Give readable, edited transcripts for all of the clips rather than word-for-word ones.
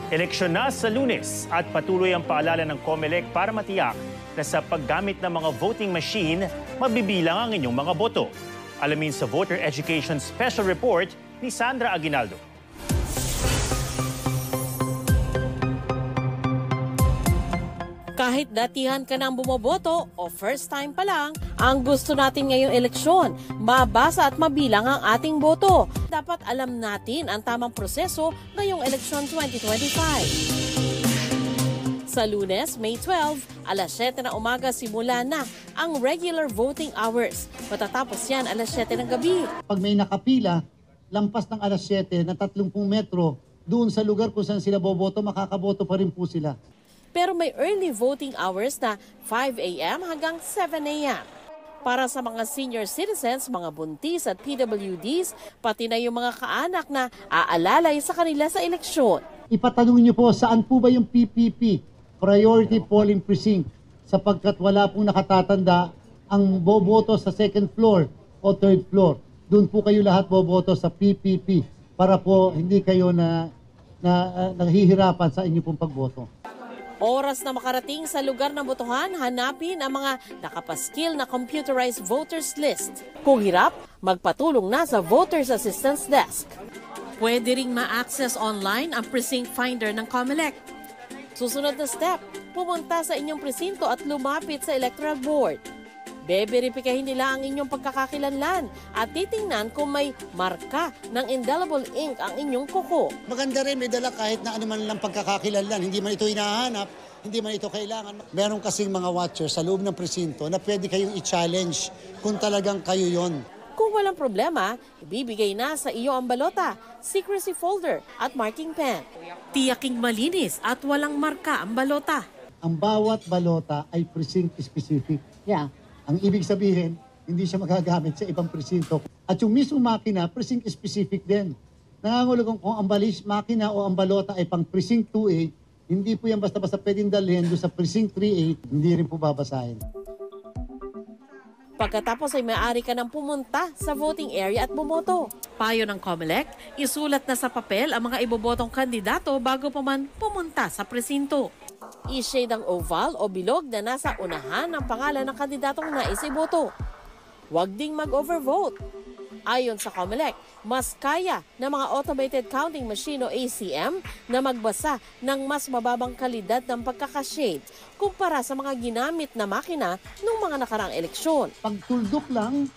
Eleksyon na sa Lunes at patuloy ang paalala ng COMELEC para matiyak na sa paggamit ng mga voting machine, mabibilang ang inyong mga boto. Alamin sa Voter Education Special Report ni Sandra Aguinaldo. Kahit datihan ka nang bumoboto o first time pa lang, ang gusto natin ngayong eleksyon, mabasa at mabilang ang ating boto. Dapat alam natin ang tamang proseso ngayong eleksyon 2025. Sa Lunes, May 12, alas 7 ng umaga simula na ang regular voting hours. Matatapos yan alas 7 ng gabi. Pag may nakapila, lampas ng alas 7 na 30 metro, doon sa lugar kung saan sila boboto, makakaboto pa rin po sila. Pero may early voting hours na 5 a.m. hanggang 7 a.m. Para sa mga senior citizens, mga buntis at PWDs, pati na yung mga kaanak na aalalay sa kanila sa eleksyon. Ipatanong niyo po saan po ba yung PPP, Priority Polling Precinct, sapagkat wala pong nakatatanda ang boboto sa second floor o third floor. Doon po kayo lahat boboto sa PPP para po hindi kayo naghihirapan sa inyo pong pagboto. Oras na makarating sa lugar ng botohan, hanapin ang mga nakapaskil na computerized voters list. Kung hirap, magpatulong na sa Voters Assistance Desk. Pwede ring ma-access online ang precinct finder ng COMELEC. Susunod na step, pumunta sa inyong presinto at lumapit sa electoral board. Beberipikahin nila ang inyong pagkakakilanlan at titingnan kung may marka ng indelible ink ang inyong kuko. Maganda rin, may dala kahit na ano man lang pagkakakilanlan. Hindi man ito hinahanap, hindi man ito kailangan. Meron kasing mga watchers sa loob ng presinto na pwede kayong i-challenge kung talagang kayo yon. Kung walang problema, ibibigay na sa iyo ang balota, secrecy folder at marking pen. Tiyaking malinis at walang marka ang balota. Ang bawat balota ay precinct specific. Yeah. Ang ibig sabihin, hindi siya magagamit sa ibang presinto. At yung mismo makina, precinct specific din. Nangangulugan kung ang balis, makina o ang balota ay pang precinct 2A, hindi po yan basta-basta pwedeng dalhin doon sa precinct 3A, hindi rin po babasahin. Pagkatapos ay maaari ka nang pumunta sa voting area at bumoto. Payo ng COMELEC, isulat na sa papel ang mga ibobotong kandidato bago pa man pumunta sa presinto. I-shade ang oval o bilog na nasa unahan ng pangalan ng kandidatong nais iboto. Huwag ding mag-overvote. Ayon sa COMELEC, mas kaya ng mga automated counting machine o ACM na magbasa ng mas mababang kalidad ng pagkakashade kumpara sa mga ginamit na makina noong mga nakaraang eleksyon. Pagtuldok lang,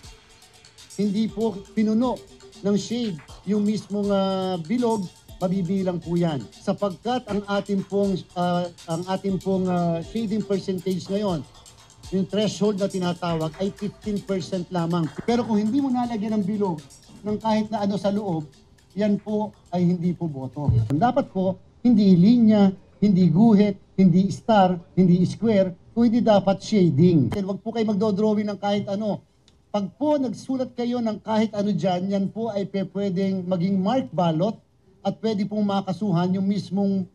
hindi po pinuno ng shade yung mismong bilog, mabibilang po yan. Sapagkat ang ating pong shading percentage ngayon, yung threshold na tinatawag ay 15% lamang. Pero kung hindi mo nalagyan ng bilog ng kahit na ano sa loob, yan po ay hindi po boto. Dapat po, hindi linya, hindi guhit, hindi star, hindi square, kundi dapat shading. Huwag po kayo magdodrawing ng kahit ano. Pag po nagsulat kayo ng kahit ano dyan, yan po ay pwedeng maging marked ballot at pwede pong makasuhan yung mismong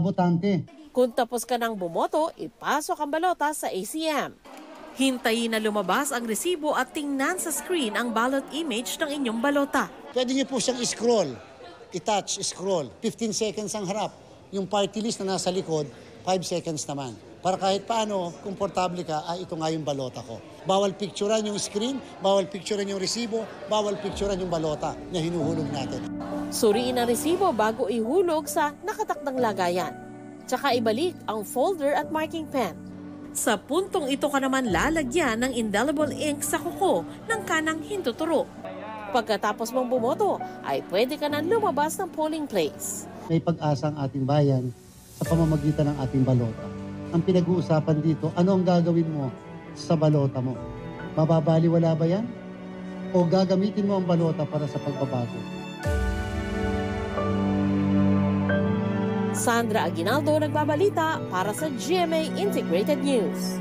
botante. Kung tapos ka nang bumoto, ipasok ang balota sa ACM. Hintayin na lumabas ang resibo at tingnan sa screen ang ballot image ng inyong balota. Pwede niyo po siyang scroll, i-touch, scroll. 15 seconds ang harap. Yung party list na nasa likod, 5 seconds naman. Para kahit paano, komportable ka, ito nga yung balota ko. Bawal picturean yung screen, bawal picturean yung resibo, bawal picturean yung balota na hinuhulog natin. Suriin ang resibo bago ihulog sa nakatakdang lagayan. Tsaka ibalik ang folder at marking pen. Sa puntong ito ka naman lalagyan ng indelible ink sa kuko ng kanang hintuturo. Pagkatapos mong bumoto, ay pwede ka na lumabas ng polling place. May pag-asa ang ating bayan sa pamamagitan ng ating balota. Ang pinag-uusapan dito, ano ang gagawin mo sa balota mo? Mababaliwala ba yan? O gagamitin mo ang balota para sa pagbabago? Sandra Aguinaldo nagbabalita para sa GMA Integrated News.